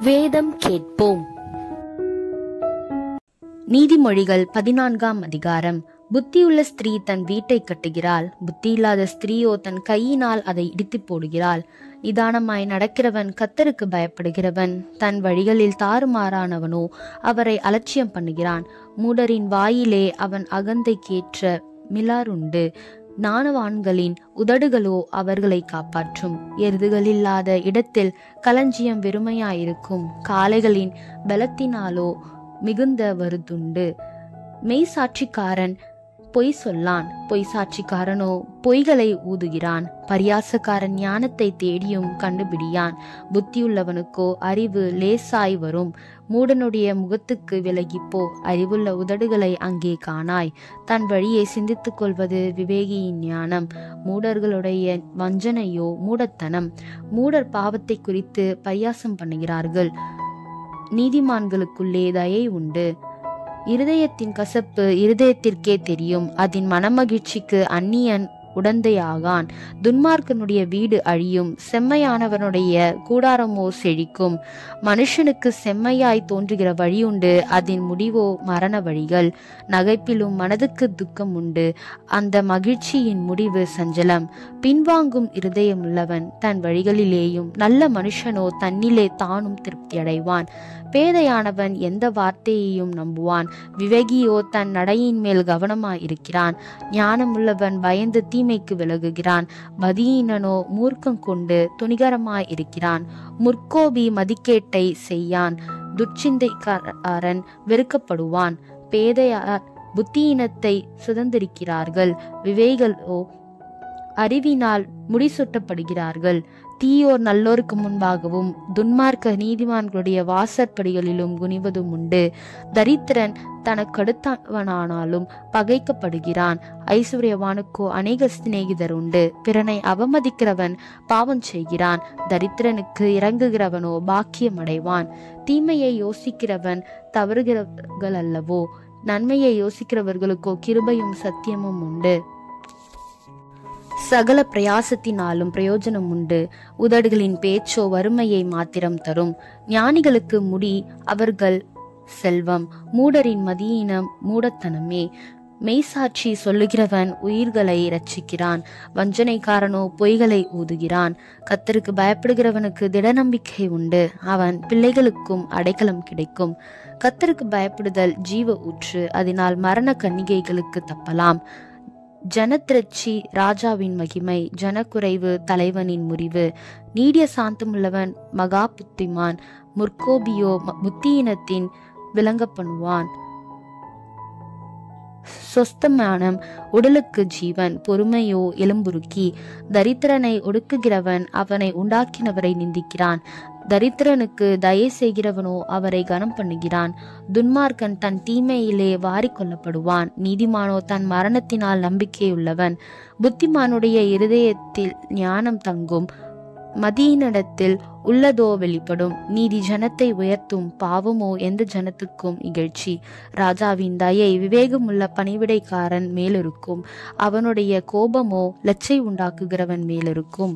வேதம் கேட்போம். நீதிமொழிகள் 14ஆம் அதிகாரம். புத்தியுள்ள ஸ்திரீ தன் வீட்டை கட்டுகிறாள், புத்தியில்லாத ஸ்திரீயோ தன் கையினால் அதை இடித்து போடுகிறாள். நிதானமாய் நடக்கிறவன் கர்த்தருக்கு பயப்படுகிறவன், தன் வழிகளில் தாறுமாறானவனோ அவரை அலட்சியம் பண்ணுகிறான். மூடரின் வாயிலே அவன் அகந்தைக்கேற்ற மிலாறுண்டு, ஞானவான்களின் உதடுகளோ அவர்களை காப்பாற்றும். எருதுகளில்லாத இடத்தில் களஞ்சியம் வெறுமையாயிருக்கும், காளைகளின் பலத்தினாலோ மிகுந்த வருதுண்டு. மெய் சாட்சிக்காரன் பொய் சொல்லான், பொய் சாட்சிக்காரனோ பொய்களை ஊதுகிறான். பரியாசக்காரன் ஞானத்தை தேடியும் கண்டுபிடியான், புத்தியுள்ளவனுக்கோ அறிவு லேசாய் வரும். மூடனுடைய முகத்துக்கு விலகிப்போ, அறிவுள்ள உதடுகளை அங்கே காணாய். தன் வழியை சிந்தித்துக் கொள்வது விவேகியின் ஞானம், மூடர்களுடைய வஞ்சனையோ மூடத்தனம். மூடர் பாவத்தை குறித்து பரியாசம் பண்ணுகிறார்கள், நீதிமான்களுக்குள்ளே தயை உண்டு. இருதயத்தின் கசப்பு இருதயத்திற்கே தெரியும், அதன் மனமகிழ்ச்சிக்கு அந்நியன் உடந்தையாகான். துன்மார்க்கனுடைய வீடு அழியும், செம்மையானவனுடைய கூடாரமோ செழிக்கும். மனுஷனுக்கு செம்மையாய் தோன்றுகிற வழியுண்டு, அதன் முடிவோ மரண வழிகள். நகைப்பிலும் மனதுக்கு துக்கம் உண்டு, அந்த மகிழ்ச்சியின் முடிவு சஞ்சலம். பின்வாங்கும் இருதயமுள்ளவன் தன் வழிகளிலேயும், நல்ல மனுஷனோ தன்னிலே தானும் திருப்தி அடைவான். பேதையானவன் எந்த வார்த்தையையும் நம்புவான், விவேகியோ தன் நடையின் மேல் கவனமாயிருக்கிறான். ஞானமுள்ளவன் பயந்து தீமைக்கு விலகுகிறான், மதியீனனோ மூர்க்கம் கொண்டு துணிகரமாயிருக்கிறான். முற்கோபி மதிக்கேட்டை செய்யான், துர்ச்சிந்தைக்காரன் வெறுக்கப்படுவான். பேதையார் புத்தியினத்தை சுதந்திரிக்கிறார்கள், விவேகிகளோ அறிவினால் முடிசூட்டப்படுகிறார்கள். தீயோர் நல்லோருக்கு முன்பாகவும், துன்மார்க்க நீதிமான்களுடைய வாசற்படிகளிலும் குனிவதும் உண்டு. தரித்திரன் தனக்கடுத்தவனானாலும் பகைக்கப்படுகிறான், ஐஸ்வர்யவானுக்கோ அநேக சிநேகிதர் உண்டு. பிறனை அவமதிக்கிறவன் பாவம் செய்கிறான், தரித்திரனுக்கு இறங்குகிறவனோ பாக்கியம் அடைவான். தீமையை யோசிக்கிறவன் தவறுகிறவர்கள் அல்லவோ, நன்மையை யோசிக்கிறவர்களுக்கோ கிருபையும் சத்தியமும் உண்டு. சகல பிரயாசத்தினாலும் பிரயோஜனம் உண்டு, உதடுகளின் பேச்சோ வறுமையை மாத்திரம் தரும். ஞானிகளுக்கு முடி அவர்கள் செல்வம், மூடரின் மதியீனம் மூடத்தனமே. மெய்சாட்சி சொல்லுகிறவன் உயிர்களை இரட்சிக்கிறான், வஞ்சனைக்காரனோ பொய்களை ஊதுகிறான். கர்த்தருக்கு பயப்படுகிறவனுக்கு திடநம்பிக்கை உண்டு, அவன் பிள்ளைகளுக்கும் அடைக்கலம் கிடைக்கும். கர்த்தருக்கு பயப்படுதல் ஜீவ ஊற்று, அதனால் மரண கன்னிகைகளுக்கு தப்பலாம். ஜனத்திரட்சி ராஜாவின் மகிமை, ஜனக்குறைவு தலைவனின் முறிவு. நீடிய சாந்தமுள்ளவன் மகா புத்திமான், முற்கோபியோ புத்தியினத்தின் விளங்க பண்ணுவான். சொஸ்தமானம் உடலுக்கு ஜீவன், பொறுமையோ எலும்புருக்கி. தரித்திரனை ஒடுக்குகிறவன் அவனை உண்டாக்கினவரை நிந்திக்கிறான், தரித்திரனுக்கு தயை செய்கிறவனோ அவரை கனம் பண்ணுகிறான். துன்மார்க்கன் தன் தீமையிலே வாரிக்கொள்ளப்படுவான், நீதிமானோ தன் மரணத்தினால் நம்பிக்கையுள்ளவன். புத்திமானுடைய இருதயத்தில் ஞானம் தங்கும், மதியினிடத்தில் உள்ளதோ வெளிப்படும். நீதி ஜனத்தை உயர்த்தும், பாவமோ எந்த ஜனத்துக்கும் இகழ்ச்சி. ராஜாவின் தயை விவேகமுள்ள பணிவிடைக்காரன் மேலிருக்கும், அவனுடைய கோபமோ லச்சை உண்டாக்குகிறவன் மேலிருக்கும்.